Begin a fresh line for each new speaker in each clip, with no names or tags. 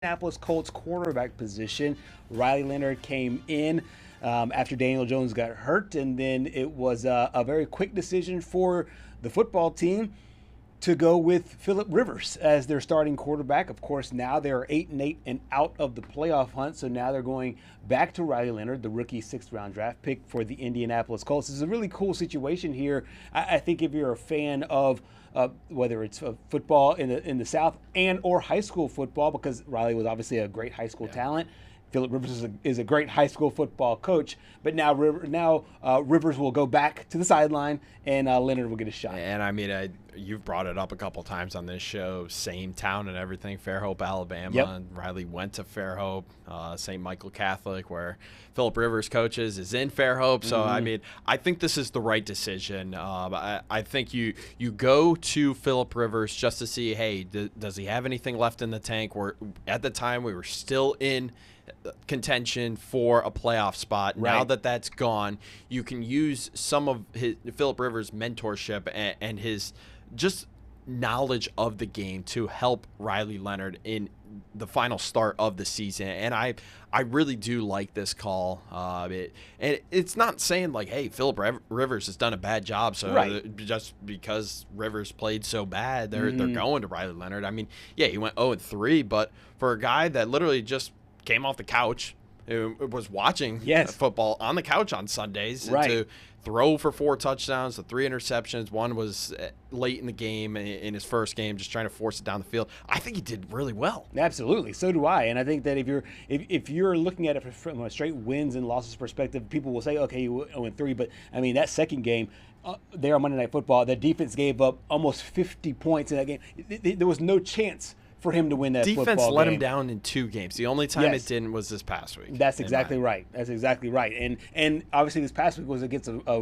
Indianapolis Colts quarterback position. Riley Leonard came in after Daniel Jones got hurt, and then it was a very quick decision for the football team to go with Philip Rivers as their starting quarterback. Of course, now they're 8-8 and out of the playoff hunt, so now they're going back to Riley Leonard, the rookie sixth-round draft pick for the Indianapolis Colts. It's a really cool situation here. I think if you're a fan of whether it's football in the South and or high school football, because Riley was obviously a great high school talent. Philip Rivers is a great high school football coach, but now Rivers will go back to the sideline, and Leonard will get a shot.
And I mean, you've brought it up a couple times on this show, same town and everything, Fairhope, Alabama.
Yep.
And Riley went to Fairhope, St. Michael Catholic, where Philip Rivers coaches, is in Fairhope. So, I mean, I think this is the right decision. I think you go to Philip Rivers just to see, hey, does he have anything left in the tank? At the time, we were still in contention for a playoff spot.
Right.
Now that that's gone, you can use some of Philip Rivers' mentorship and his just knowledge of the game to help Riley Leonard in the final start of the season. And I really do like this call. And it's not saying like, hey, Philip Rivers has done a bad job, so
Right.
just because Rivers played so bad, they're going to Riley Leonard. I mean, yeah, he went 0-3, but for a guy that literally just came off the couch, was watching football on the couch on Sundays, to throw for 4 touchdowns, the 3 interceptions. One was late in the game, in his first game, just trying to force it down the field. I think he did really well.
Absolutely, so do I. And I think that if you're looking at it from a straight wins and losses perspective, people will say, okay, you went 3, but I mean that second game. There on Monday Night Football, the defense gave up almost 50 points in that game. There was no chance for him to win that football game.
Defense let him down in 2 games. The only time it didn't was this past week.
That's exactly right. That's exactly right. And obviously this past week was against a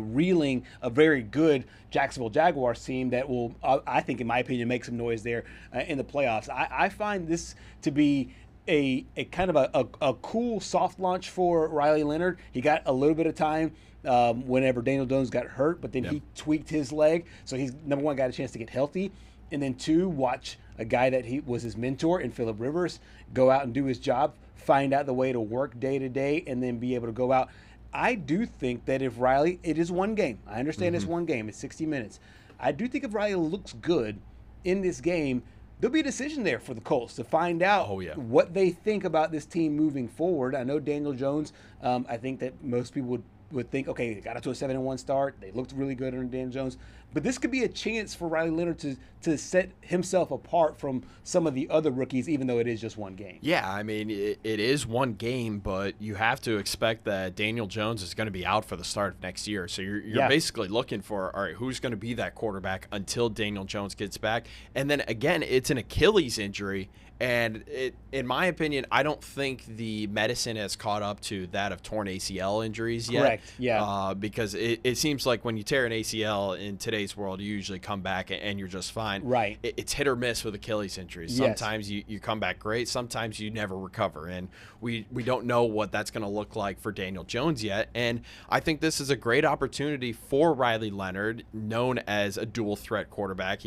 very good Jacksonville Jaguars team that will, I think, in my opinion, make some noise there in the playoffs. I find this to be a kind of a cool soft launch for Riley Leonard. He got a little bit of time whenever Daniel Jones got hurt, but then he tweaked his leg. So he's, number one, got a chance to get healthy. And then 2, watch a guy that he was his mentor in Philip Rivers go out and do his job, find out the way to work day to day, and then be able to go out. I do think that if Riley, it is one game. I understand it's one game. It's 60 minutes. I do think if Riley looks good in this game, there'll be a decision there for the Colts to find out what they think about this team moving forward. I know Daniel Jones, I think that most people would think, okay, they got up to a 7-1 start. They looked really good under Dan Jones. But this could be a chance for Riley Leonard to set himself apart from some of the other rookies, even though it is just one game.
Yeah, I mean, it is one game, but you have to expect that Daniel Jones is going to be out for the start of next year. So you're basically looking for, all right, who's going to be that quarterback until Daniel Jones gets back? And then, again, it's an Achilles injury. And in my opinion, I don't think the medicine has caught up to that of torn ACL injuries yet.
Correct, yeah.
Because it seems like when you tear an ACL in today's world, you usually come back and you're just fine.
Right.
It's hit or miss with Achilles injuries. Sometimes you come back great. Sometimes you never recover. And we don't know what that's going to look like for Daniel Jones yet. And I think this is a great opportunity for Riley Leonard, known as a dual threat quarterback.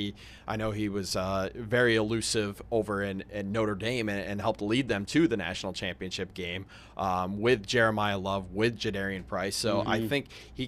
I know he was very elusive over in Notre Dame and helped lead them to the national championship game with Jeremiah Love, with Jadarian Price. So I think he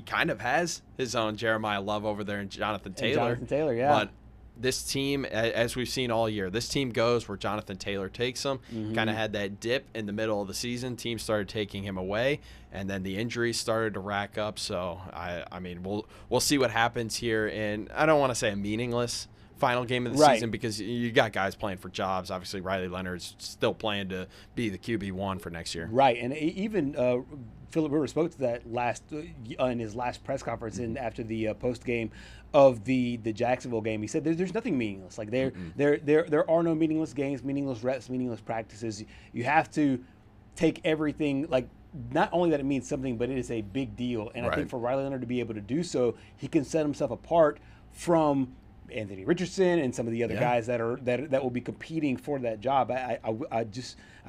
kind of has his own Jeremiah Love over there in Jonathan Taylor. But this team, as we've seen all year, this team goes where Jonathan Taylor takes them. Kind of had that dip in the middle of the season. Teams started taking him away, and then the injuries started to rack up. So I mean, we'll see what happens here. And I don't want to say a meaningless final game of the season, because you got guys playing for jobs. Obviously, Riley Leonard's still playing to be the QB1 for next year.
Right, and even Philip Rivers spoke to that in his last press conference after the post game of the Jacksonville game. He said there's nothing meaningless. Like there are no meaningless games, meaningless reps, meaningless practices. You have to take everything, like, not only that it means something, but it is a big deal. And I think for Riley Leonard to be able to do so, he can set himself apart from Anthony Richardson and some of the other guys that will be competing for that job. I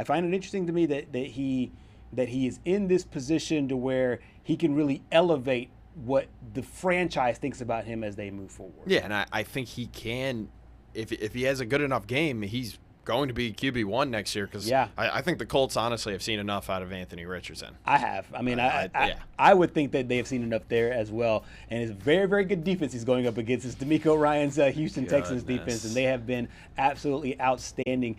find it interesting to me that he is in this position to where he can really elevate what the franchise thinks about him as they move forward.
Yeah, and I think he can, if he has a good enough game, he's going to be QB1 next year because I think the Colts honestly have seen enough out of Anthony Richardson.
I have. I mean, I would think that they have seen enough there as well. And it's a very, very good defense he's going up against. It's DeMeco Ryans' Houston Texans defense, and they have been absolutely outstanding.